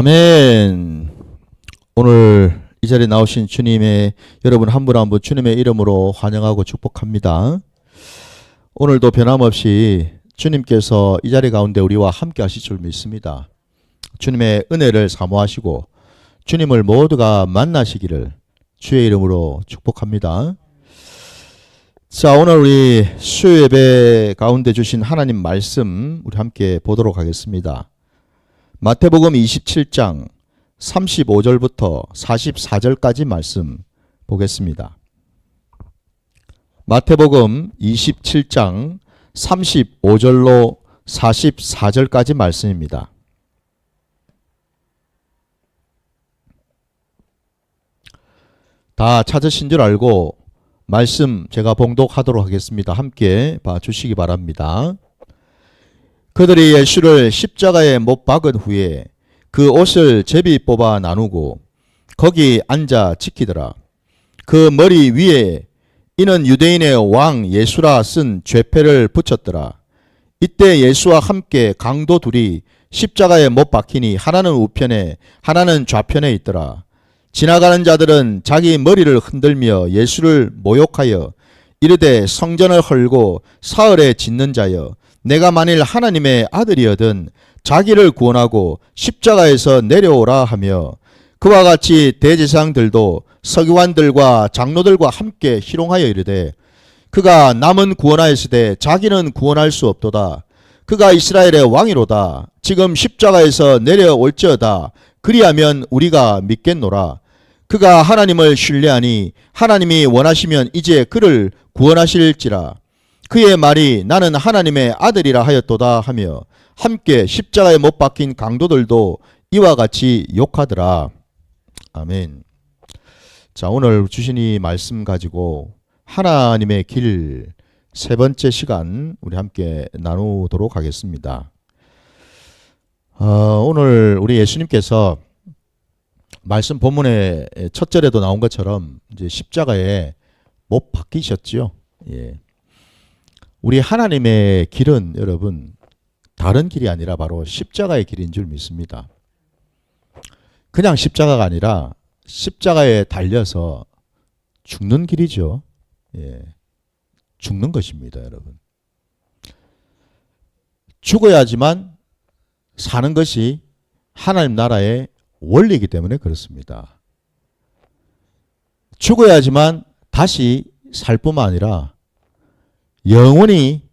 아멘. 오늘 이 자리에 나오신 주님의 여러분 한 분 한 분 주님의 이름으로 환영하고 축복합니다. 오늘도 변함없이 주님께서 이 자리 가운데 우리와 함께 하실 줄 믿습니다. 주님의 은혜를 사모하시고 주님을 모두가 만나시기를 주의 이름으로 축복합니다. 자, 오늘 우리 수요 예배 가운데 주신 하나님 말씀 우리 함께 보도록 하겠습니다. 마태복음 27장 35절부터 44절까지 말씀 보겠습니다. 마태복음 27장 35절로 44절까지 말씀입니다. 다 찾으신 줄 알고 말씀 제가 봉독하도록 하겠습니다. 함께 봐주시기 바랍니다. 그들이 예수를 십자가에 못 박은 후에 그 옷을 제비 뽑아 나누고 거기 앉아 지키더라. 그 머리 위에 이는 유대인의 왕 예수라 쓴 죄패를 붙였더라. 이때 예수와 함께 강도 둘이 십자가에 못 박히니 하나는 우편에 하나는 좌편에 있더라. 지나가는 자들은 자기 머리를 흔들며 예수를 모욕하여 이르되 성전을 헐고 사흘에 짓는 자여, 내가 만일 하나님의 아들이어든 자기를 구원하고 십자가에서 내려오라 하며, 그와 같이 대제사장들도 서기관들과 장로들과 함께 희롱하여 이르되, 그가 남은 구원하였으되 자기는 구원할 수 없도다. 그가 이스라엘의 왕이로다. 지금 십자가에서 내려올지어다. 그리하면 우리가 믿겠노라. 그가 하나님을 신뢰하니 하나님이 원하시면 이제 그를 구원하실지라. 그의 말이 나는 하나님의 아들이라 하였도다 하며 함께 십자가에 못 박힌 강도들도 이와 같이 욕하더라. 아멘. 자, 오늘 주신 이 말씀 가지고 하나님의 길 세 번째 시간 우리 함께 나누도록 하겠습니다. 오늘 우리 예수님께서 말씀 본문의 첫 절에도 나온 것처럼 이제 십자가에 못 박히셨지요. 예. 우리 하나님의 길은 여러분 다른 길이 아니라 바로 십자가의 길인 줄 믿습니다. 그냥 십자가가 아니라 십자가에 달려서 죽는 길이죠. 예. 죽는 것입니다, 여러분. 죽어야지만 사는 것이 하나님 나라의 원리이기 때문에 그렇습니다. 죽어야지만 다시 살 뿐만 아니라 영원히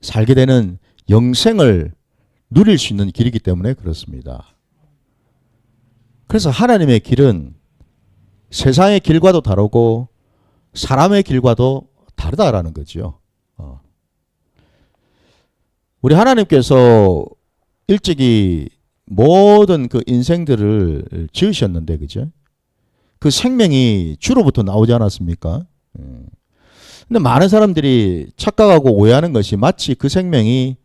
살게 되는 영생을 누릴 수 있는 길이기 때문에 그렇습니다. 그래서 하나님의 길은 세상의 길과도 다르고 사람의 길과도 다르다라는 거죠. 우리 하나님께서 일찍이 모든 그 인생들을 지으셨는데, 그죠? 그 생명이 주로부터 나오지 않았습니까? 근데 많은 사람들이 착각하고 오해하는 것이 마치 그 생명이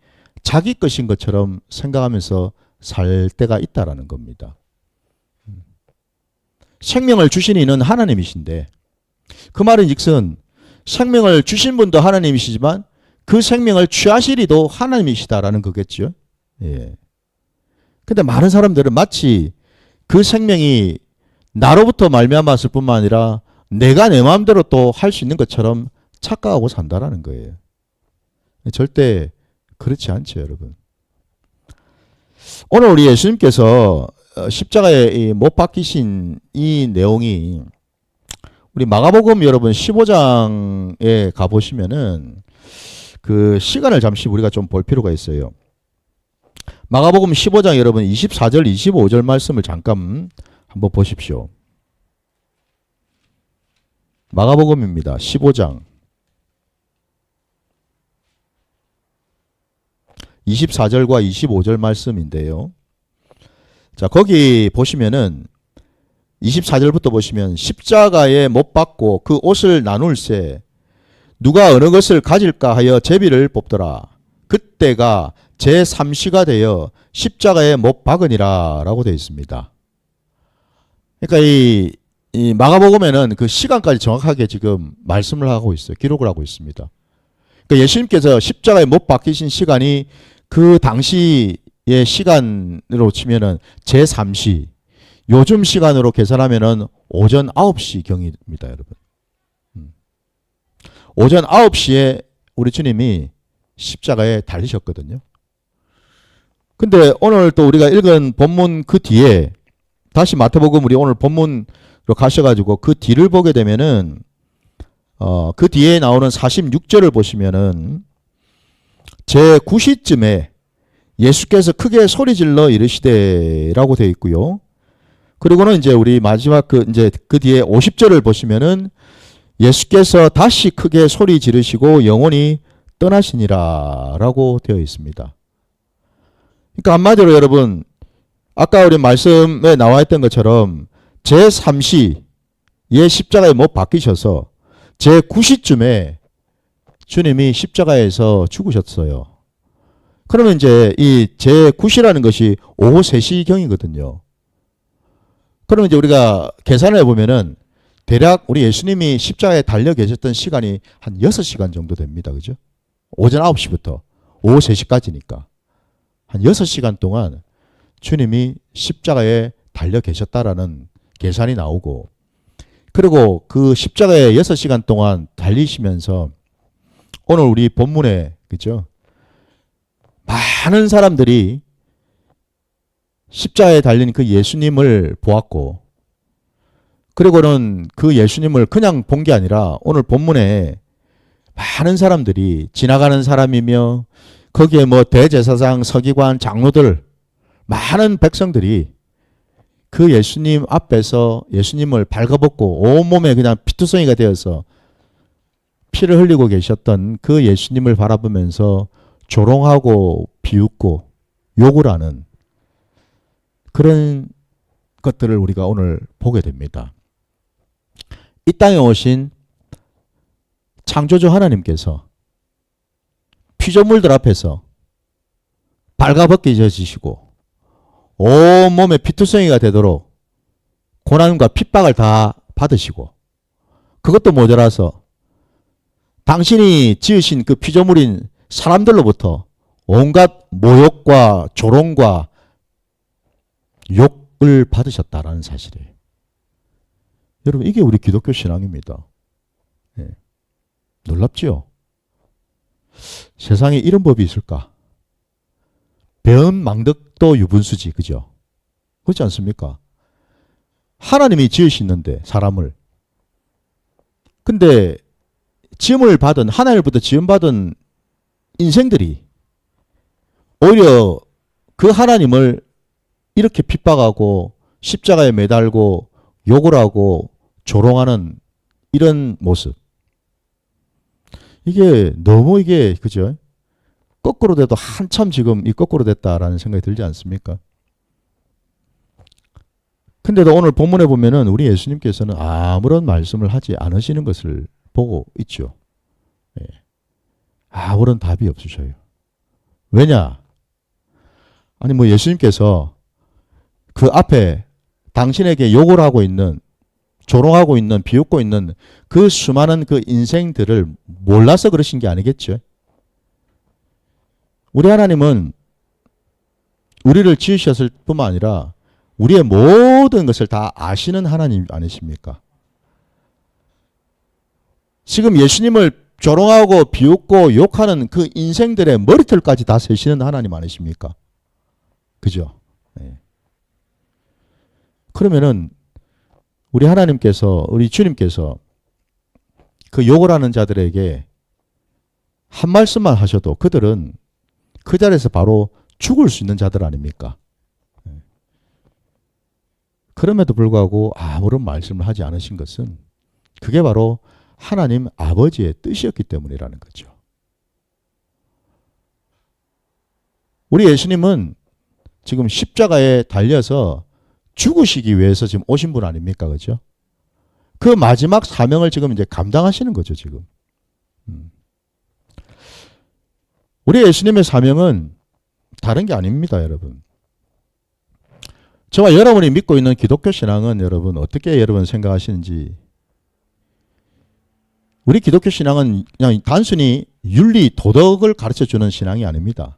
자기 것인 것처럼 생각하면서 살 때가 있다라는 겁니다. 생명을 주신 이는 하나님이신데, 그 말은 즉슨 생명을 주신 분도 하나님이시지만 그 생명을 취하실 이도 하나님이시다라는 거겠죠. 예. 근데 많은 사람들은 마치 그 생명이 나로부터 말미암았을 뿐만 아니라 내가 내 마음대로 또 할 수 있는 것처럼 착각하고 산다라는 거예요. 절대 그렇지 않죠, 여러분. 오늘 우리 예수님께서 십자가에 못 박히신 이 내용이 우리 마가복음 여러분 15장에 가보시면은 그 시간을 잠시 우리가 좀 볼 필요가 있어요. 마가복음 15장 여러분 24절 25절 말씀을 잠깐 한번 보십시오. 마가복음입니다. 15장 24절과 25절 말씀인데요. 자, 거기 보시면은 24절부터 보시면 십자가에 못 박고 그 옷을 나눌세 누가 어느 것을 가질까 하여 제비를 뽑더라. 그때가 제3시가 되어 십자가에 못 박으니라 라고 되어 있습니다. 그러니까 이 마가복음에는 그 시간까지 정확하게 지금 말씀을 하고 있어요. 기록을 하고 있습니다. 그러니까 예수님께서 십자가에 못 박히신 시간이 그 당시 시간으로 치면은 제3시, 요즘 시간으로 계산하면은 오전 9시 경입니다, 여러분. 오전 9시에 우리 주님이 십자가에 달리셨거든요. 근데 오늘 또 우리가 읽은 본문 그 뒤에 다시 마태복음 우리 오늘 본문으로 가셔가지고 그 뒤를 보게 되면은 그 뒤에 나오는 46절을 보시면은 제9시쯤에 예수께서 크게 소리질러 이르시되라고 되어 있고요. 그리고는 이제 우리 마지막 그 뒤에 50절을 보시면은 예수께서 다시 크게 소리 지르시고 영원히 떠나시니라라고 되어 있습니다. 그러니까 한마디로 여러분, 아까 우리 말씀에 나와 있던 것처럼 제3시에 십자가에 못 박히셔서 제9시쯤에 주님이 십자가에서 죽으셨어요. 그러면 이제 이 제9시라는 것이 오후 3시경이거든요. 그러면 이제 우리가 계산을 해보면은 대략 우리 예수님이 십자가에 달려 계셨던 시간이 한 6시간 정도 됩니다. 그죠? 오전 9시부터 오후 3시까지니까. 한 6시간 동안 주님이 십자가에 달려 계셨다라는 계산이 나오고, 그리고 그 십자가에 6시간 동안 달리시면서 오늘 우리 본문에, 그죠? 많은 사람들이 십자가에 달린 그 예수님을 보았고, 그리고는 그 예수님을 그냥 본 게 아니라 오늘 본문에 많은 사람들이 지나가는 사람이며 거기에 뭐 대제사장, 서기관, 장로들, 많은 백성들이 그 예수님 앞에서 예수님을 발가벗고 온몸에 그냥 피투성이가 되어서 피를 흘리고 계셨던 그 예수님을 바라보면서 조롱하고 비웃고 욕을 하는 그런 것들을 우리가 오늘 보게 됩니다. 이 땅에 오신 창조주 하나님께서 피조물들 앞에서 발가벗겨지시고 온몸에 피투성이가 되도록 고난과 핍박을 다 받으시고, 그것도 모자라서 당신이 지으신 그 피조물인 사람들로부터 온갖 모욕과 조롱과 욕을 받으셨다라는 사실이에요. 여러분, 이게 우리 기독교 신앙입니다. 네. 놀랍지요? 세상에 이런 법이 있을까? 배은망덕도 유분수지, 그죠? 그렇지 않습니까? 하나님이 지으시는데 사람을, 근데 지음을 받은, 하나님부터 지음받은 인생들이 오히려 그 하나님을 이렇게 핍박하고 십자가에 매달고 욕을 하고 조롱하는 이런 모습, 이게 너무 이게, 그죠? 거꾸로 돼도 한참 지금 이 거꾸로 됐다라는 생각이 들지 않습니까? 근데도 오늘 본문에 보면은 우리 예수님께서는 아무런 말씀을 하지 않으시는 것을 보고 있죠. 예. 아무런 답이 없으셔요. 왜냐? 아니 뭐 예수님께서 그 앞에 당신에게 욕을 하고 있는, 조롱하고 있는, 비웃고 있는 그 수많은 그 인생들을 몰라서 그러신 게 아니겠죠. 우리 하나님은 우리를 지으셨을 뿐만 아니라 우리의 모든 것을 다 아시는 하나님 아니십니까? 지금 예수님을 조롱하고 비웃고 욕하는 그 인생들의 머리털까지 다 세시는 하나님 아니십니까? 그죠? 네. 그러면은 우리 하나님께서, 우리 주님께서 그 욕을 하는 자들에게 한 말씀만 하셔도 그들은 그 자리에서 바로 죽을 수 있는 자들 아닙니까? 그럼에도 불구하고 아무런 말씀을 하지 않으신 것은 그게 바로 하나님 아버지의 뜻이었기 때문이라는 거죠. 우리 예수님은 지금 십자가에 달려서 죽으시기 위해서 지금 오신 분 아닙니까? 그죠? 그 마지막 사명을 지금 이제 감당하시는 거죠, 지금. 우리 예수님의 사명은 다른 게 아닙니다, 여러분. 저와 여러분이 믿고 있는 기독교 신앙은 여러분 어떻게 여러분 생각하시는지, 우리 기독교 신앙은 그냥 단순히 윤리, 도덕을 가르쳐주는 신앙이 아닙니다.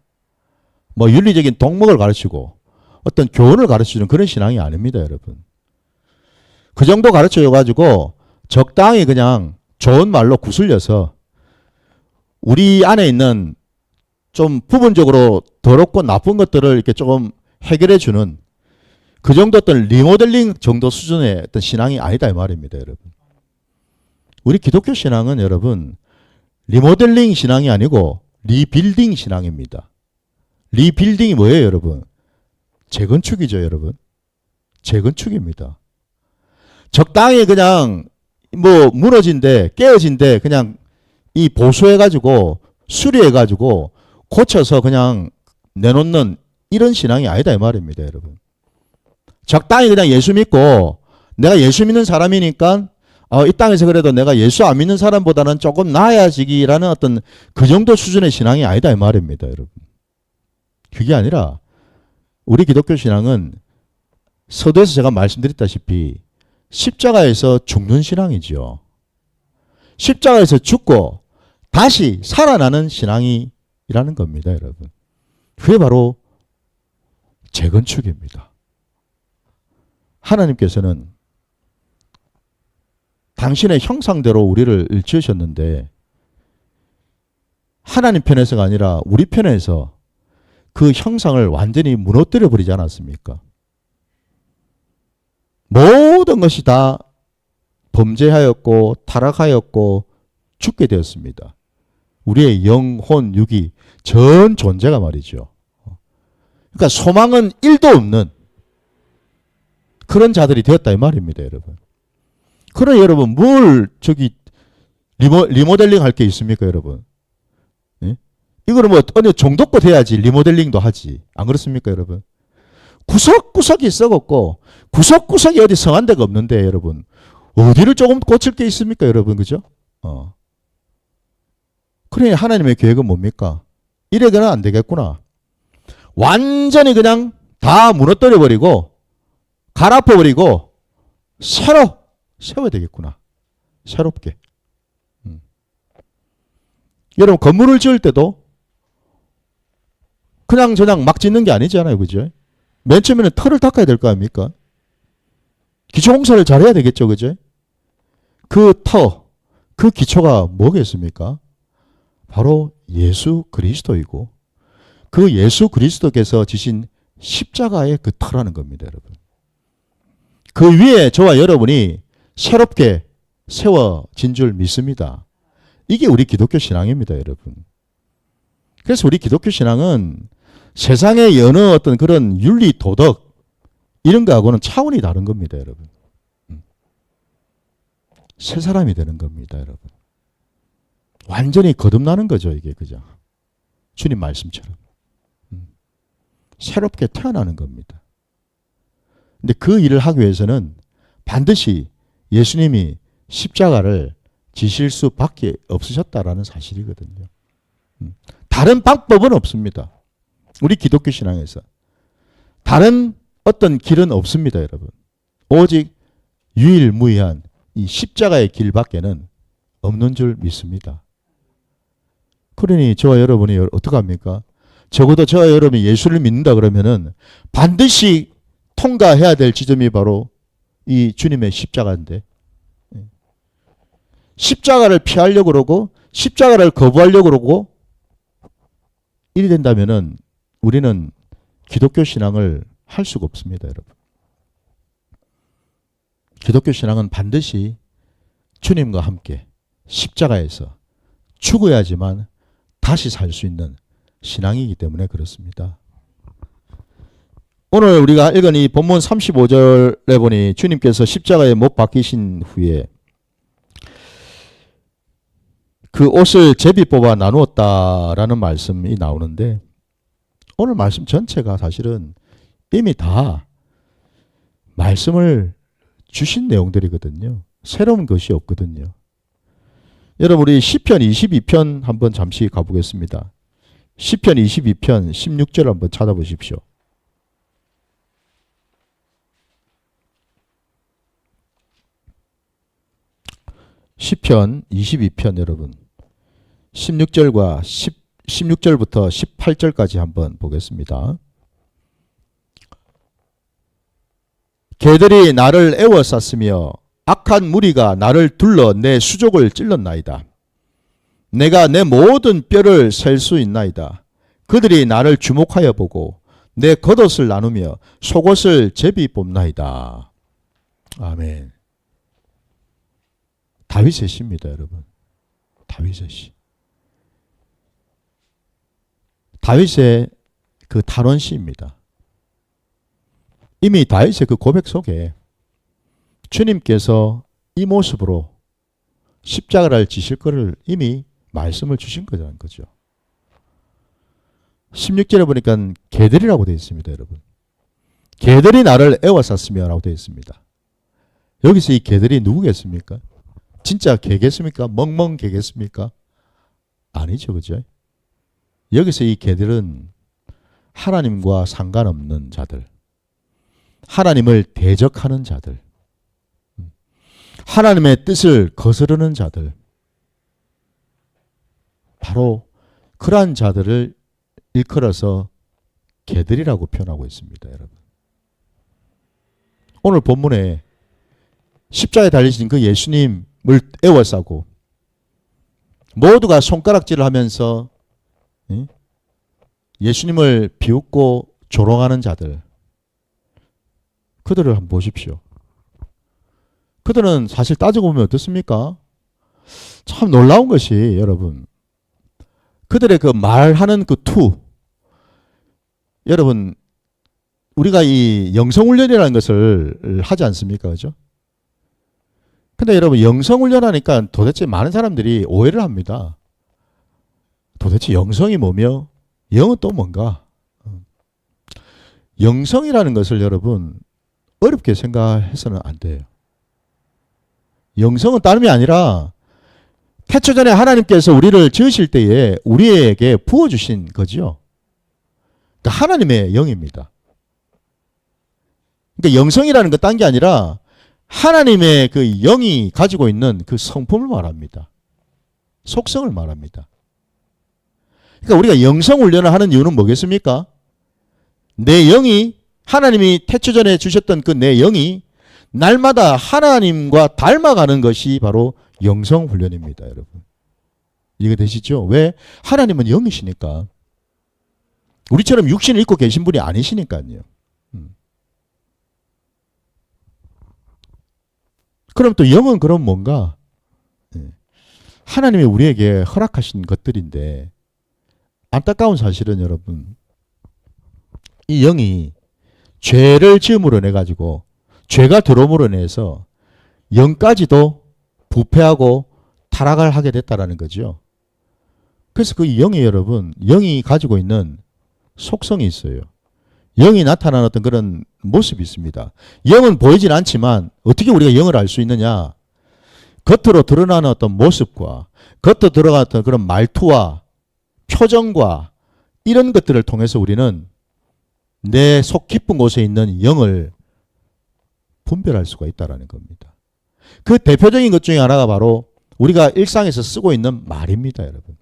뭐 윤리적인 동목을 가르치고 어떤 교훈을 가르치는 그런 신앙이 아닙니다, 여러분. 그 정도 가르쳐줘가지고 적당히 그냥 좋은 말로 구슬려서 우리 안에 있는 좀 부분적으로 더럽고 나쁜 것들을 이렇게 조금 해결해주는 그 정도 어떤 리모델링 정도 수준의 어떤 신앙이 아니다 이 말입니다, 여러분. 우리 기독교 신앙은 여러분 리모델링 신앙이 아니고 리빌딩 신앙입니다. 리빌딩이 뭐예요, 여러분? 재건축이죠, 여러분. 재건축입니다. 적당히 그냥 뭐 무너진데 깨어진데 그냥 이 보수해가지고 수리해가지고 고쳐서 그냥 내놓는 이런 신앙이 아니다 이 말입니다, 여러분. 적당히 그냥 예수 믿고 내가 예수 믿는 사람이니까 이 땅에서 그래도 내가 예수 안 믿는 사람보다는 조금 나아지기라는 어떤 그 정도 수준의 신앙이 아니다 이 말입니다, 여러분. 그게 아니라 우리 기독교 신앙은 서두에서 제가 말씀드렸다시피 십자가에서 죽는 신앙이죠. 십자가에서 죽고 다시 살아나는 신앙이라는 겁니다, 여러분. 그게 바로 재건축입니다. 하나님께서는 당신의 형상대로 우리를 지으셨는데 하나님 편에서가 아니라 우리 편에서 그 형상을 완전히 무너뜨려 버리지 않았습니까? 모든 것이 다 범죄하였고 타락하였고 죽게 되었습니다. 우리의 영혼, 육이 전 존재가 말이죠. 그러니까 소망은 1도 없는 그런 자들이 되었다 이 말입니다, 여러분. 그러나 여러분 뭘 저기 리모델링 할 게 있습니까, 여러분? 예? 이거는 뭐 어느 정도껏 해야지 리모델링도 하지. 안 그렇습니까, 여러분? 구석구석이 썩었고 구석구석이 어디 성한 데가 없는데 여러분 어디를 조금 고칠 게 있습니까, 여러분? 그죠? 그러니 하나님의 계획은 뭡니까? 이래서는 안 되겠구나. 완전히 그냥 다 무너뜨려 버리고 갈아엎어 버리고 새로 세워야 되겠구나. 새롭게. 여러분 건물을 지을 때도 그냥 저냥 막 짓는 게 아니잖아요, 그죠? 맨 처음에는 털을 닦아야 될 거 아닙니까? 기초 공사를 잘해야 되겠죠, 그죠? 그 그 기초가 뭐겠습니까? 바로 예수 그리스도이고 그 예수 그리스도께서 지신 십자가의 그 터라는 겁니다, 여러분. 그 위에 저와 여러분이 새롭게 세워진 줄 믿습니다. 이게 우리 기독교 신앙입니다, 여러분. 그래서 우리 기독교 신앙은 세상의 어느 어떤 그런 윤리 도덕 이런 거하고는 차원이 다른 겁니다, 여러분. 새 사람이 되는 겁니다, 여러분. 완전히 거듭나는 거죠, 이게. 그죠? 주님 말씀처럼. 새롭게 태어나는 겁니다. 근데 그 일을 하기 위해서는 반드시 예수님이 십자가를 지실 수밖에 없으셨다라는 사실이거든요. 다른 방법은 없습니다. 우리 기독교 신앙에서. 다른 어떤 길은 없습니다, 여러분. 오직 유일무이한 이 십자가의 길밖에는 없는 줄 믿습니다. 그러니 저와 여러분이 어떻게 합니까? 적어도 저와 여러분이 예수를 믿는다 그러면은 반드시 통과해야 될 지점이 바로 이 주님의 십자가인데 십자가를 피하려고 그러고 십자가를 거부하려고 그러고 이리 된다면은 우리는 기독교 신앙을 할 수가 없습니다, 여러분. 기독교 신앙은 반드시 주님과 함께 십자가에서 죽어야지만 다시 살 수 있는 신앙이기 때문에 그렇습니다. 오늘 우리가 읽은 이 본문 35절에 보니 주님께서 십자가에 못 박히신 후에 그 옷을 제비 뽑아 나누었다라는 말씀이 나오는데 오늘 말씀 전체가 사실은 이미 다 말씀을 주신 내용들이거든요. 새로운 것이 없거든요. 여러분 우리 시편 22편 한번 잠시 가보겠습니다. 시편 22편 16절 한번 찾아보십시오. 시편 22편 여러분 16절과 16절부터 18절까지 한번 보겠습니다. 개들이 나를 애워쌌으며 악한 무리가 나를 둘러 내 수족을 찔렀나이다. 내가 내 모든 뼈를 셀 수 있나이다. 그들이 나를 주목하여 보고 내 겉옷을 나누며 속옷을 제비 뽑나이다. 아멘. 다윗의 시입니다, 여러분. 다윗의 시. 다윗의 그 탄원시입니다. 이미 다윗의 그 고백 속에 주님께서 이 모습으로 십자가를 지실 것을 이미 말씀을 주신 거라는 거죠. 16절에 보니까 개들이라고 되어 있습니다, 여러분. 개들이 나를 애워쌌으며 라고 되어 있습니다. 여기서 이 개들이 누구겠습니까? 진짜 개겠습니까? 멍멍 개겠습니까? 아니죠, 그죠? 여기서 이 개들은 하나님과 상관없는 자들, 하나님을 대적하는 자들, 하나님의 뜻을 거스르는 자들, 바로 그러한 자들을 일컬어서 개들이라고 표현하고 있습니다, 여러분. 오늘 본문에 십자가에 달리신 그 예수님을 애워싸고 모두가 손가락질을 하면서 예수님을 비웃고 조롱하는 자들, 그들을 한번 보십시오. 그들은 사실 따지고 보면 어떻습니까? 참 놀라운 것이 여러분, 그들의 그 말하는 그 투, 여러분 우리가 이 영성훈련이라는 것을 하지 않습니까? 그죠? 근데 여러분 영성훈련 하니까 도대체 많은 사람들이 오해를 합니다. 도대체 영성이 뭐며 영은 또 뭔가? 영성이라는 것을 여러분 어렵게 생각해서는 안 돼요. 영성은 다름이 아니라 태초 전에 하나님께서 우리를 지으실 때에 우리에게 부어주신 거죠. 그러니까 하나님의 영입니다. 그러니까 영성이라는 건 딴 게 아니라 하나님의 그 영이 가지고 있는 그 성품을 말합니다. 속성을 말합니다. 그러니까 우리가 영성 훈련을 하는 이유는 뭐겠습니까? 내 영이, 하나님이 태초 전에 주셨던 그 내 영이 날마다 하나님과 닮아가는 것이 바로 영성 훈련입니다, 여러분. 이해되시죠? 왜? 하나님은 영이시니까. 우리처럼 육신을 입고 계신 분이 아니시니까요. 그럼 또 영은 그럼 뭔가? 하나님이 우리에게 허락하신 것들인데, 안타까운 사실은 여러분, 이 영이 죄를 지음으로 인해 가지고 죄가 들어옴으로 인해서 영까지도 부패하고 타락을 하게 됐다라는 거죠. 그래서 그 영이 여러분, 영이 가지고 있는 속성이 있어요. 영이 나타나는 어떤 그런 모습이 있습니다. 영은 보이진 않지만 어떻게 우리가 영을 알 수 있느냐? 겉으로 드러나는 어떤 모습과 겉으로 들어가는 어떤 그런 말투와 표정과 이런 것들을 통해서 우리는 내 속 깊은 곳에 있는 영을 분별할 수가 있다는 겁니다. 그 대표적인 것 중에 하나가 바로 우리가 일상에서 쓰고 있는 말입니다, 여러분.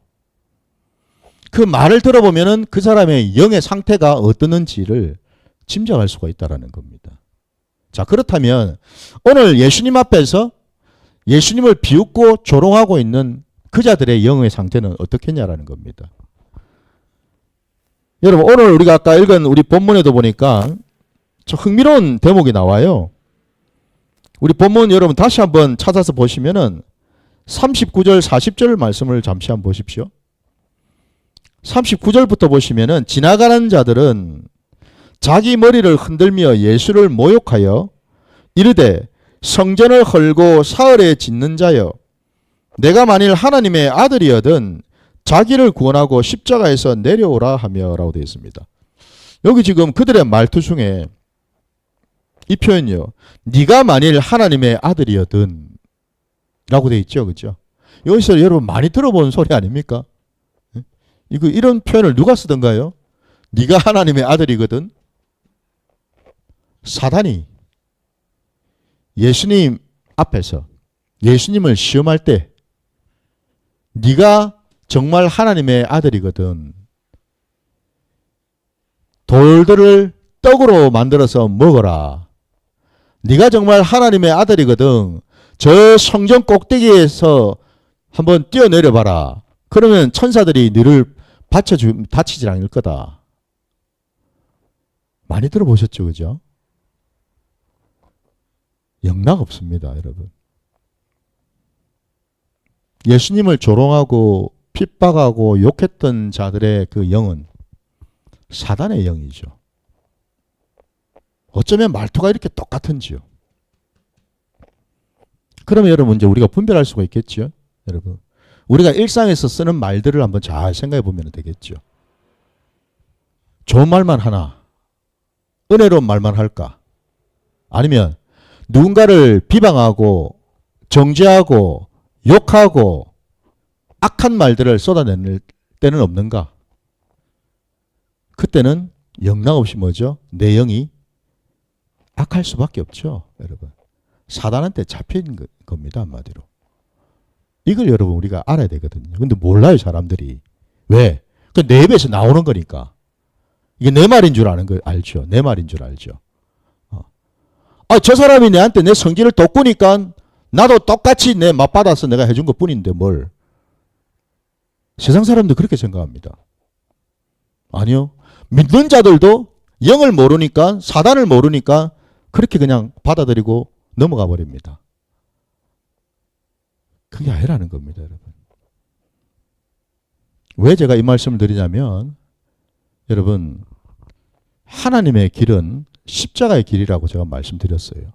그 말을 들어보면은 그 사람의 영의 상태가 어떠는지를 짐작할 수가 있다는 겁니다. 자, 그렇다면 오늘 예수님 앞에서 예수님을 비웃고 조롱하고 있는 그자들의 영의 상태는 어떻겠냐라는 겁니다. 여러분, 오늘 우리가 아까 읽은 우리 본문에도 보니까 좀 흥미로운 대목이 나와요. 우리 본문 여러분 다시 한번 찾아서 보시면은 39절 40절 말씀을 잠시 한번 보십시오. 39절부터 보시면은 지나가는 자들은 자기 머리를 흔들며 예수를 모욕하여 이르되 성전을 헐고 사흘에 짓는 자여, 내가 만일 하나님의 아들이어든 자기를 구원하고 십자가에서 내려오라 하며 라고 되어 있습니다. 여기 지금 그들의 말투 중에 이 표현이요, 네가 만일 하나님의 아들이어든 라고 되어 있죠, 그죠? 여기서 여러분 많이 들어본 소리 아닙니까? 이런 표현을 누가 쓰던가요? 네가 하나님의 아들이거든. 사단이 예수님 앞에서 예수님을 시험할 때 네가 정말 하나님의 아들이거든 돌들을 떡으로 만들어서 먹어라. 네가 정말 하나님의 아들이거든 저 성전 꼭대기에서 한번 뛰어내려 봐라. 그러면 천사들이 너를 다치지 않을 거다. 많이 들어보셨죠, 그죠? 영락 없습니다, 여러분. 예수님을 조롱하고 핍박하고 욕했던 자들의 그 영은 사단의 영이죠. 어쩌면 말투가 이렇게 똑같은지요. 그러면 여러분 이제 우리가 분별할 수가 있겠죠. 여러분 우리가 일상에서 쓰는 말들을 한번 잘 생각해 보면 되겠죠. 좋은 말만 하나? 은혜로운 말만 할까? 아니면 누군가를 비방하고 정죄하고 욕하고 악한 말들을 쏟아낼 때는 없는가? 그때는 영락 없이 뭐죠? 내 영이 악할 수밖에 없죠. 여러분 사단한테 잡힌 겁니다. 한마디로. 이걸 여러분 우리가 알아야 되거든요. 근데 몰라요 사람들이. 왜? 내 입에서 나오는 거니까. 이게 내 말인 줄 아는 거 알죠. 내 말인 줄 알죠. 저 사람이 내한테 내 성질을 돋구니까 나도 똑같이 내 맛받아서 내가 해준 것 뿐인데 뭘. 세상 사람들 그렇게 생각합니다. 아니요. 믿는 자들도 영을 모르니까 사단을 모르니까 그렇게 그냥 받아들이고 넘어가 버립니다. 그게 아니라는 겁니다, 여러분. 왜 제가 이 말씀을 드리냐면 여러분 하나님의 길은 십자가의 길이라고 제가 말씀드렸어요.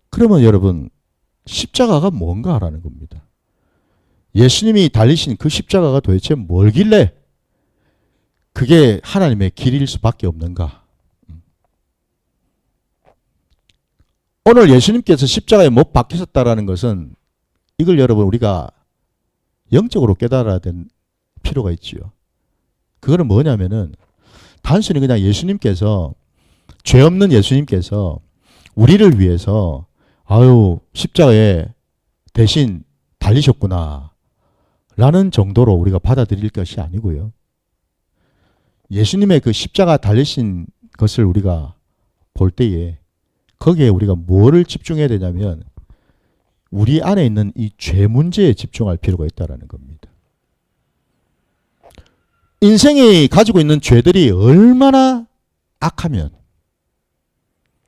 그러면 여러분 십자가가 뭔가 하라는 겁니다. 예수님이 달리신 그 십자가가 도대체 뭘길래 그게 하나님의 길일 수밖에 없는가? 오늘 예수님께서 십자가에 못 박히셨다라는 것은 이걸 여러분 우리가 영적으로 깨달아야 될 필요가 있지요. 그거는 뭐냐면은 단순히 그냥 예수님께서 죄 없는 예수님께서 우리를 위해서 십자가에 대신 달리셨구나 라는 정도로 우리가 받아들일 것이 아니고요. 예수님의 그 십자가 달리신 것을 우리가 볼 때에 거기에 우리가 뭐를 집중해야 되냐면 우리 안에 있는 이 죄 문제에 집중할 필요가 있다는 겁니다. 인생이 가지고 있는 죄들이 얼마나 악하면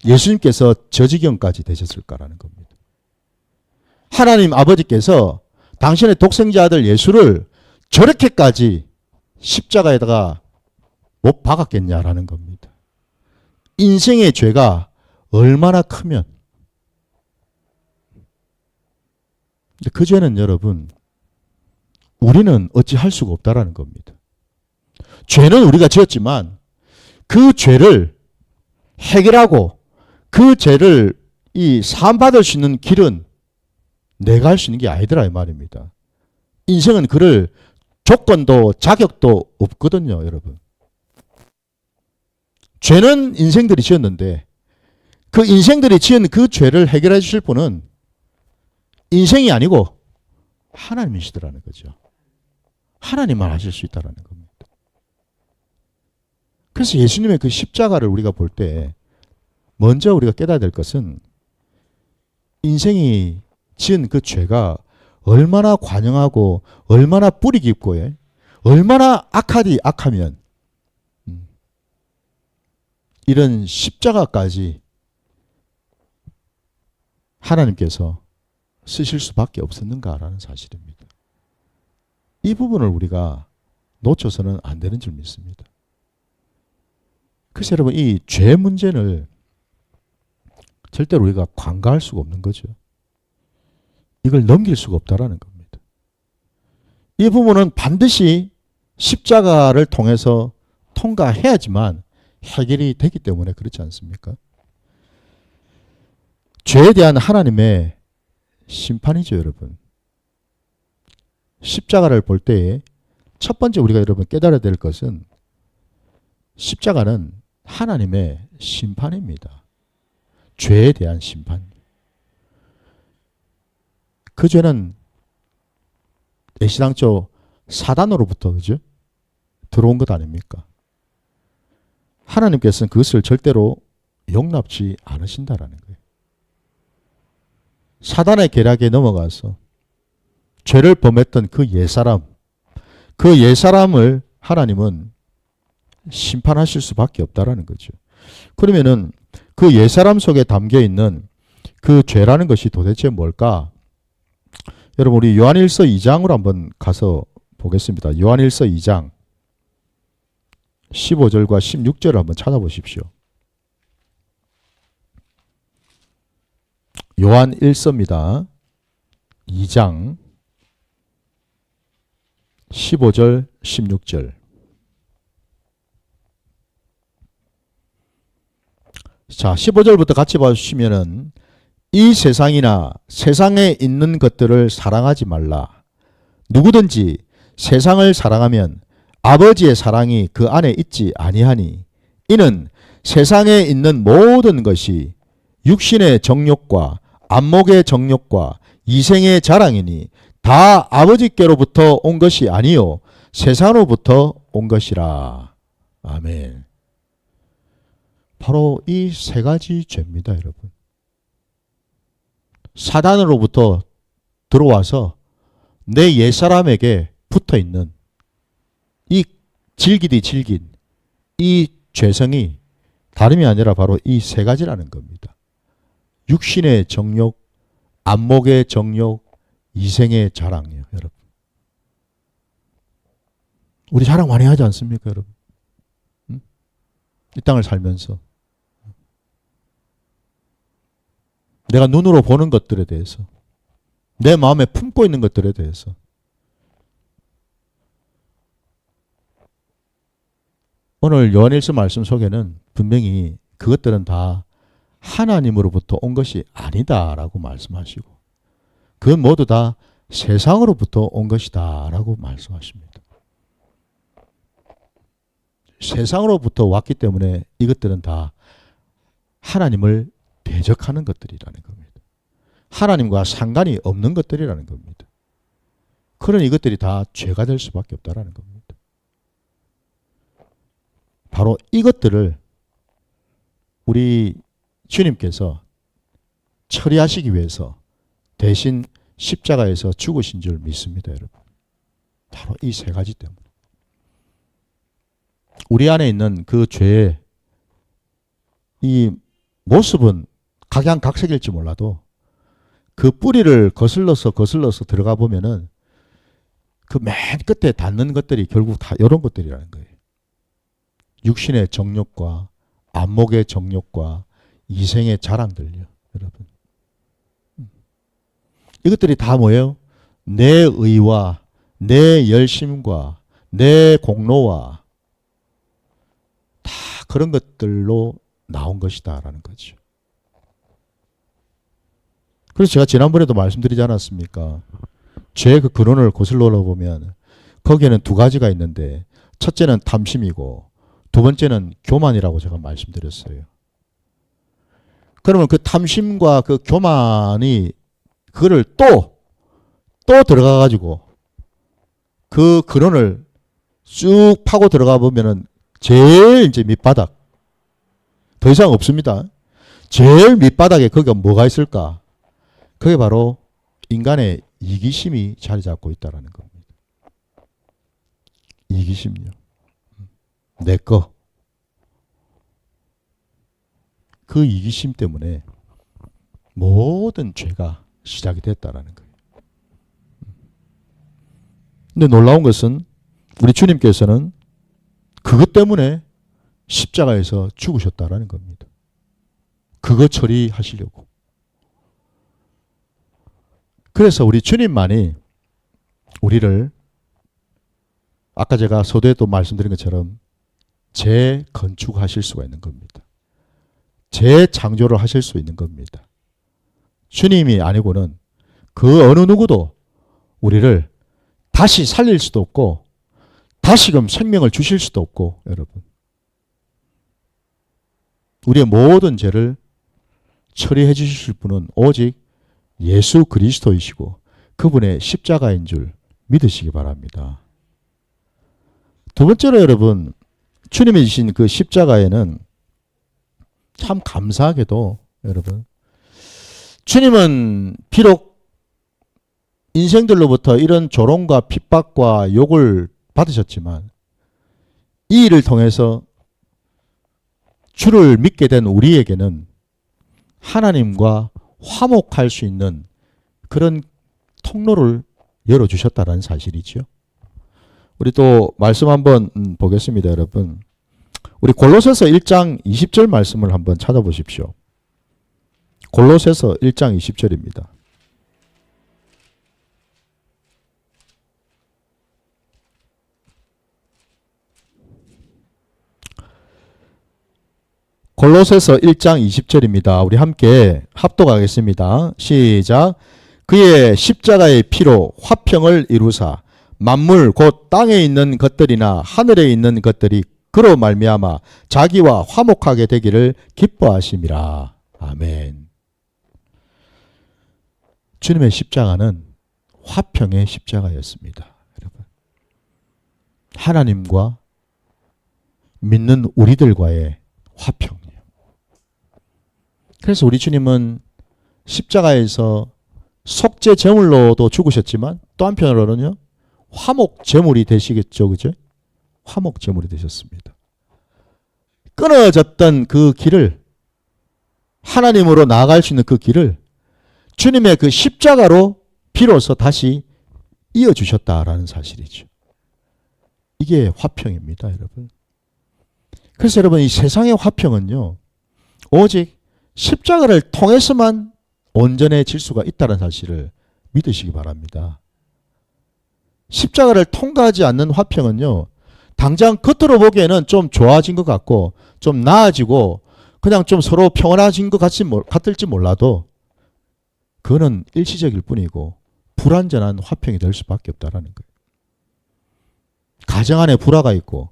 예수님께서 저 지경까지 되셨을까라는 겁니다. 하나님 아버지께서 당신의 독생자 아들 예수를 저렇게까지 십자가에다가 못 박았겠냐라는 겁니다. 인생의 죄가 얼마나 크면 그 죄는 여러분 우리는 어찌 할 수가 없다라는 겁니다. 죄는 우리가 지었지만 그 죄를 해결하고 그 죄를 사함받을 수 있는 길은 내가 할 수 있는 게 아니더라 이 말입니다. 인생은 그럴 조건도 자격도 없거든요, 여러분. 죄는 인생들이 지었는데 그 인생들이 지은 그 죄를 해결해 주실 분은 인생이 아니고 하나님이시더라는 거죠. 하나님만 하실 수 있다는 겁니다. 그래서 예수님의 그 십자가를 우리가 볼 때 먼저 우리가 깨달아야 될 것은 인생이 지은 그 죄가 얼마나 관영하고 얼마나 뿌리 깊고 얼마나 악하면 이런 십자가까지 하나님께서 쓰실 수밖에 없었는가라는 사실입니다. 이 부분을 우리가 놓쳐서는 안 되는 줄 믿습니다. 그래서 여러분 이 죄 문제를 절대로 우리가 관가할 수가 없는 거죠. 이걸 넘길 수가 없다라는 겁니다. 이 부분은 반드시 십자가를 통해서 통과해야지만 해결이 되기 때문에 그렇지 않습니까? 죄에 대한 하나님의 심판이죠, 여러분. 십자가를 볼 때에 첫 번째 우리가 여러분 깨달아야 될 것은 십자가는 하나님의 심판입니다. 죄에 대한 심판. 그 죄는 애시당초 사단으로부터, 그죠? 들어온 것 아닙니까? 하나님께서는 그것을 절대로 용납지 않으신다라는 거예요. 사단의 계략에 넘어가서 죄를 범했던 그 옛사람을 하나님은 심판하실 수밖에 없다라는 거죠. 그러면은 그 옛사람 속에 담겨 있는 그 죄라는 것이 도대체 뭘까? 여러분, 우리 요한일서 2장으로 한번 가서 보겠습니다. 요한일서 2장 15절과 16절을 한번 찾아보십시오. 요한일서입니다. 2장 15절 16절. 자, 15절부터 같이 봐주시면은 이 세상이나 세상에 있는 것들을 사랑하지 말라. 누구든지 세상을 사랑하면 아버지의 사랑이 그 안에 있지 아니하니 이는 세상에 있는 모든 것이 육신의 정욕과 안목의 정욕과 이생의 자랑이니 다 아버지께로부터 온 것이 아니요 세상으로부터 온 것이라. 아멘. 바로 이 세 가지 죄입니다, 여러분. 사단으로부터 들어와서 내 옛사람에게 붙어있는 이 질긴 이 죄성이 다름이 아니라 바로 이 세 가지라는 겁니다. 육신의 정욕, 안목의 정욕, 이생의 자랑이요, 여러분. 우리 자랑 많이 하지 않습니까, 여러분? 응? 이 땅을 살면서 내가 눈으로 보는 것들에 대해서, 내 마음에 품고 있는 것들에 대해서 오늘 요한일서 말씀 속에는 분명히 그것들은 다 하나님으로부터 온 것이 아니다라고 말씀하시고 그건 모두 다 세상으로부터 온 것이다라고 말씀하십니다. 세상으로부터 왔기 때문에 이것들은 다 하나님을 대적하는 것들이라는 겁니다. 하나님과 상관이 없는 것들이라는 겁니다. 그런 이것들이 다 죄가 될 수밖에 없다라는 겁니다. 바로 이것들을 우리 주님께서 처리하시기 위해서 대신 십자가에서 죽으신 줄 믿습니다, 여러분. 바로 이 세 가지 때문에. 우리 안에 있는 그 죄의 이 모습은 각양각색일지 몰라도 그 뿌리를 거슬러서 들어가 보면은 그 맨 끝에 닿는 것들이 결국 다 이런 것들이라는 거예요. 육신의 정욕과 안목의 정욕과 이생의 자랑들요, 여러분. 이것들이 다 뭐예요? 내 의와 내 열심과 내 공로와 다 그런 것들로 나온 것이다라는 거죠. 그래서 제가 지난번에도 말씀드리지 않았습니까? 죄의 그 근원을 거슬러 보면 거기에는 두 가지가 있는데 첫째는 탐심이고 두 번째는 교만이라고 제가 말씀드렸어요. 그러면 그 탐심과 그 교만이 그거를 또 들어가 가지고 그 근원을 쭉 파고 들어가 보면은 제일 이제 밑바닥, 더 이상 없습니다. 제일 밑바닥에 거기가 뭐가 있을까? 그게 바로 인간의 이기심이 자리 잡고 있다는 겁니다. 이기심요. 내 거. 그 이기심 때문에 모든 죄가 시작이 됐다는 거예요. 근데 놀라운 것은 우리 주님께서는 그것 때문에 십자가에서 죽으셨다라는 겁니다. 그거 처리하시려고. 그래서 우리 주님만이 우리를 아까 제가 서두에도 말씀드린 것처럼 재건축하실 수가 있는 겁니다. 재창조를 하실 수 있는 겁니다. 주님이 아니고는 그 어느 누구도 우리를 다시 살릴 수도 없고 다시금 생명을 주실 수도 없고, 여러분. 우리의 모든 죄를 처리해 주실 분은 오직 예수 그리스도이시고 그분의 십자가인 줄 믿으시기 바랍니다. 두 번째로 여러분, 주님이 주신 그 십자가에는 참 감사하게도 여러분, 주님은 비록 인생들로부터 이런 조롱과 핍박과 욕을 받으셨지만 이 일을 통해서 주를 믿게 된 우리에게는 하나님과 화목할 수 있는 그런 통로를 열어주셨다는 사실이죠. 우리 또 말씀 한번 보겠습니다, 여러분. 우리 골로새서 1장 20절 말씀을 한번 찾아보십시오. 골로새서 1장 20절입니다. 골로새서 1장 20절입니다. 우리 함께 합독하겠습니다. 시작. 그의 십자가의 피로 화평을 이루사 만물 곧 땅에 있는 것들이나 하늘에 있는 것들이 그로 말미암아 자기와 화목하게 되기를 기뻐하심이라. 아멘. 주님의 십자가는 화평의 십자가였습니다. 여러분, 하나님과 믿는 우리들과의 화평이에요. 그래서 우리 주님은 십자가에서 속죄 제물로도 죽으셨지만 또 한편으로는요, 화목 제물이 되시겠죠, 그죠? 화목 제물이 되셨습니다. 끊어졌던 그 길을, 하나님으로 나아갈 수 있는 그 길을 주님의 그 십자가로 비로소 다시 이어주셨다라는 사실이죠. 이게 화평입니다, 여러분. 그래서 여러분, 이 세상의 화평은요, 오직 십자가를 통해서만 온전해질 수가 있다는 사실을 믿으시기 바랍니다. 십자가를 통과하지 않는 화평은요, 당장 겉으로 보기에는 좀 좋아진 것 같고 좀 나아지고 그냥 좀 서로 평안해진 것 같을지 몰라도 그거는 일시적일 뿐이고 불완전한 화평이 될 수밖에 없다라는 거예요. 가정 안에 불화가 있고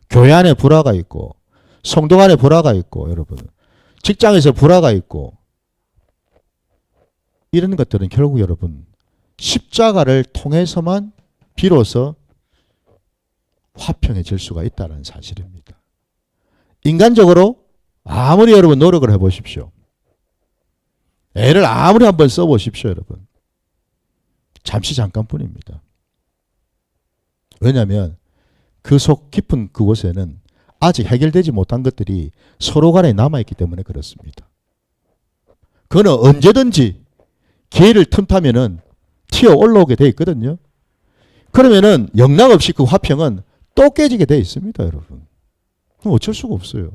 교회 안에 불화가 있고 성도 안에 불화가 있고 여러분 직장에서 불화가 있고 이런 것들은 결국 여러분 십자가를 통해서만 비로소 화평해질 수가 있다는 사실입니다. 인간적으로 아무리 여러분 노력을 해보십시오. 애를 아무리 한번 써보십시오, 여러분. 잠시 잠깐뿐입니다. 왜냐하면 그 속 깊은 그곳에는 아직 해결되지 못한 것들이 서로 간에 남아있기 때문에 그렇습니다. 그거는 언제든지 기회를 틈타면은 튀어 올라오게 돼 있거든요. 그러면은 영락없이 그 화평은 또 깨지게 돼 있습니다, 여러분. 어쩔 수가 없어요.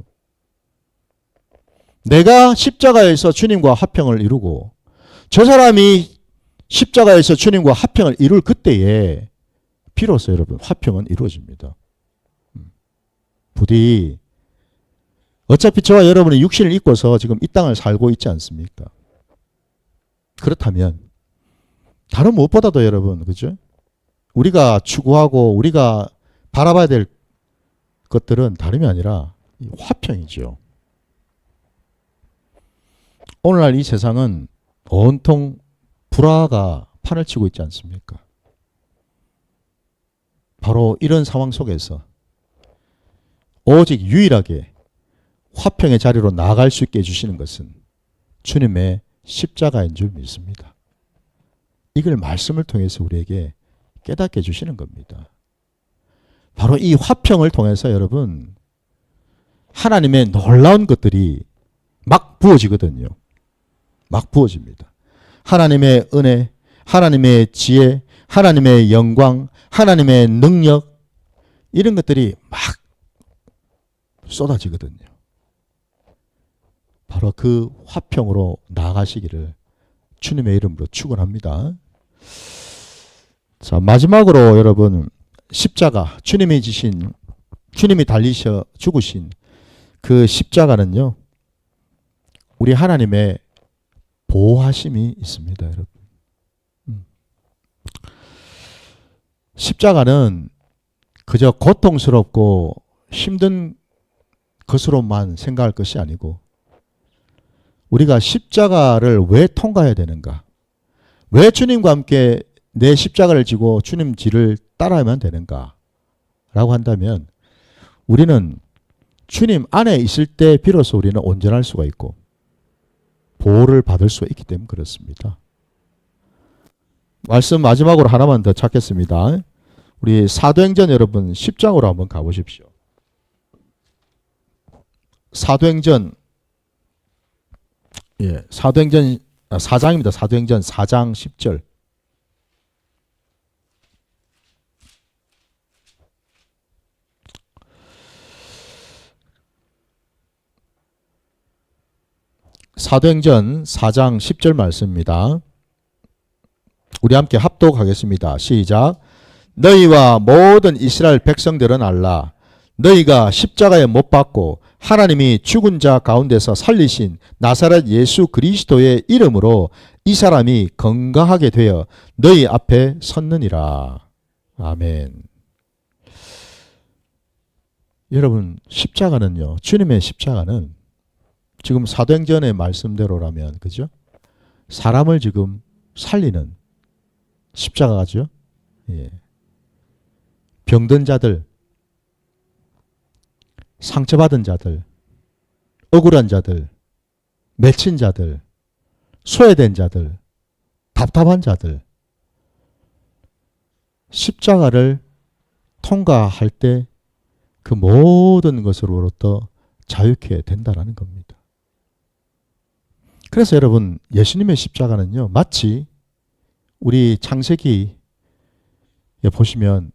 내가 십자가에서 주님과 화평을 이루고 저 사람이 십자가에서 주님과 화평을 이룰 그때에 비로소 여러분 화평은 이루어집니다. 부디 어차피 저와 여러분이 육신을 입고서 지금 이 땅을 살고 있지 않습니까? 그렇다면 다른 무엇보다도 여러분, 그죠? 우리가 추구하고 우리가 바라봐야 될 것들은 다름이 아니라 화평이죠. 오늘날 이 세상은 온통 불화가 판을 치고 있지 않습니까? 바로 이런 상황 속에서 오직 유일하게 화평의 자리로 나아갈 수 있게 해주시는 것은 주님의 십자가인 줄 믿습니다. 이걸 말씀을 통해서 우리에게 깨닫게 해주시는 겁니다. 바로 이 화평을 통해서 여러분 하나님의 놀라운 것들이 막 부어지거든요. 막 부어집니다. 하나님의 은혜, 하나님의 지혜, 하나님의 영광, 하나님의 능력 이런 것들이 막 쏟아지거든요. 바로 그 화평으로 나아가시기를 주님의 이름으로 축원합니다. 자, 마지막으로 여러분 십자가, 주님이 달리셔 죽으신 그 십자가는요, 우리 하나님의 보호하심이 있습니다, 여러분. 십자가는 그저 고통스럽고 힘든 것으로만 생각할 것이 아니고 우리가 십자가를 왜 통과해야 되는가? 왜 주님과 함께 내 십자가를 지고 주님 뒤를 따라야만 되는가? 라고 한다면 우리는 주님 안에 있을 때 비로소 우리는 온전할 수가 있고 보호를 받을 수가 있기 때문에 그렇습니다. 말씀 마지막으로 하나만 더 찾겠습니다. 우리 사도행전 여러분 10장으로 한번 가보십시오. 사도행전 4장입니다. 사도행전 4장 10절. 사도행전 4장 10절 말씀입니다. 우리 함께 합독하겠습니다. 시작. 너희와 모든 이스라엘 백성들은 알라. 너희가 십자가에 못 박고 하나님이 죽은 자 가운데서 살리신 나사렛 예수 그리스도의 이름으로 이 사람이 건강하게 되어 너희 앞에 섰느니라. 아멘. 여러분, 십자가는요, 주님의 십자가는 지금 사도행전의 말씀대로라면, 그죠? 사람을 지금 살리는 십자가죠. 예. 병든 자들, 상처받은 자들, 억울한 자들, 맺힌 자들, 소외된 자들, 답답한 자들, 십자가를 통과할 때 그 모든 것으로부터 자유케 된다는 겁니다. 그래서 여러분, 예수님의 십자가는요, 마치 우리 창세기에 보시면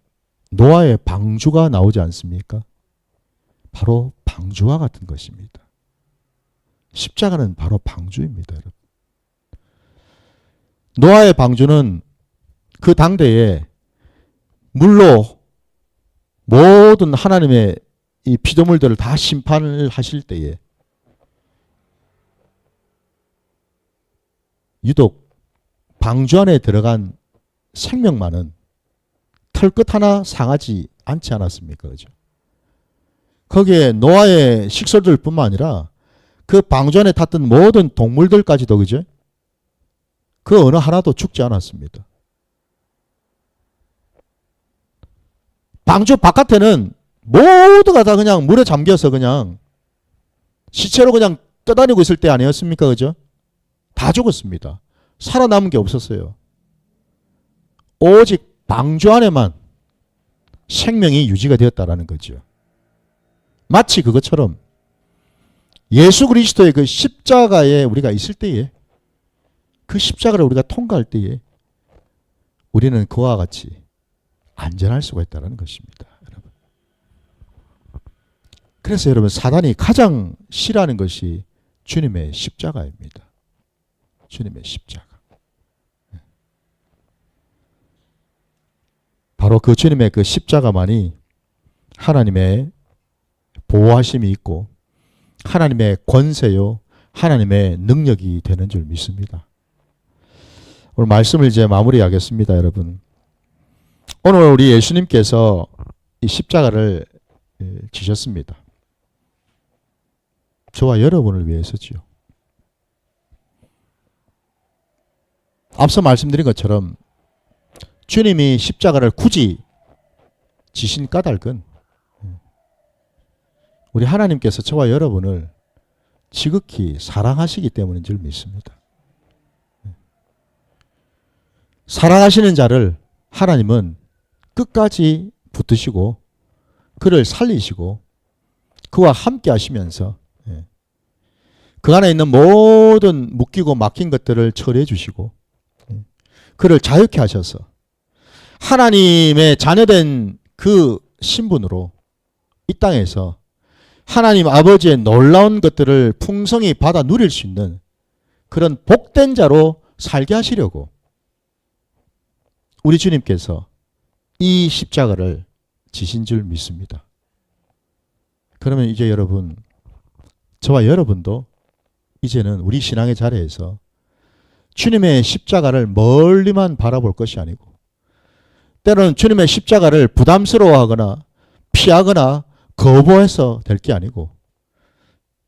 노아의 방주가 나오지 않습니까? 바로 방주와 같은 것입니다. 십자가는 바로 방주입니다, 여러분. 노아의 방주는 그 당대에 물로 모든 하나님의 이 피조물들을 다 심판을 하실 때에 유독 방주 안에 들어간 생명만은 털끝 하나 상하지 않지 않았습니까? 그죠? 거기에 노아의 식솔들 뿐만 아니라 그 방주 안에 탔던 모든 동물들까지도, 그죠? 그 어느 하나도 죽지 않았습니다. 방주 바깥에는 모두가 다 그냥 물에 잠겨서 그냥 시체로 그냥 떠다니고 있을 때 아니었습니까? 그죠? 다 죽었습니다. 살아남은 게 없었어요. 오직 방주 안에만 생명이 유지가 되었다라는 거죠. 마치 그것처럼 예수 그리스도의 그 십자가에 우리가 있을 때에, 그 십자가를 우리가 통과할 때에 우리는 그와 같이 안전할 수가 있다는 것입니다. 여러분. 그래서 여러분, 사단이 가장 싫어하는 것이 주님의 십자가입니다. 주님의 십자가. 바로 그 주님의 그 십자가만이 하나님의 보호하심이 있고 하나님의 권세요, 하나님의 능력이 되는 줄 믿습니다. 오늘 말씀을 이제 마무리하겠습니다, 여러분. 오늘 우리 예수님께서 이 십자가를 지셨습니다. 저와 여러분을 위해서지요. 앞서 말씀드린 것처럼 주님이 십자가를 굳이 지신 까닭은 우리 하나님께서 저와 여러분을 지극히 사랑하시기 때문인 줄 믿습니다. 사랑하시는 자를 하나님은 끝까지 붙드시고 그를 살리시고 그와 함께 하시면서 그 안에 있는 모든 묶이고 막힌 것들을 처리해 주시고 그를 자유케 하셔서 하나님의 자녀된 그 신분으로 이 땅에서 하나님 아버지의 놀라운 것들을 풍성히 받아 누릴 수 있는 그런 복된 자로 살게 하시려고 우리 주님께서 이 십자가를 지신 줄 믿습니다. 그러면 이제 여러분, 저와 여러분도 이제는 우리 신앙의 자리에서 주님의 십자가를 멀리만 바라볼 것이 아니고 때로는 주님의 십자가를 부담스러워하거나 피하거나 거부해서 될 게 아니고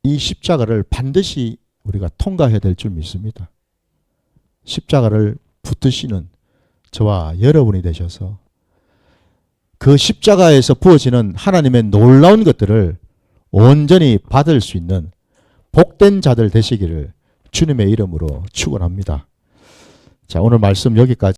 이 십자가를 반드시 우리가 통과해야 될 줄 믿습니다. 십자가를 붙드시는 저와 여러분이 되셔서 그 십자가에서 부어지는 하나님의 놀라운 것들을 온전히 받을 수 있는 복된 자들 되시기를 주님의 이름으로 축원합니다. 자, 오늘 말씀 여기까지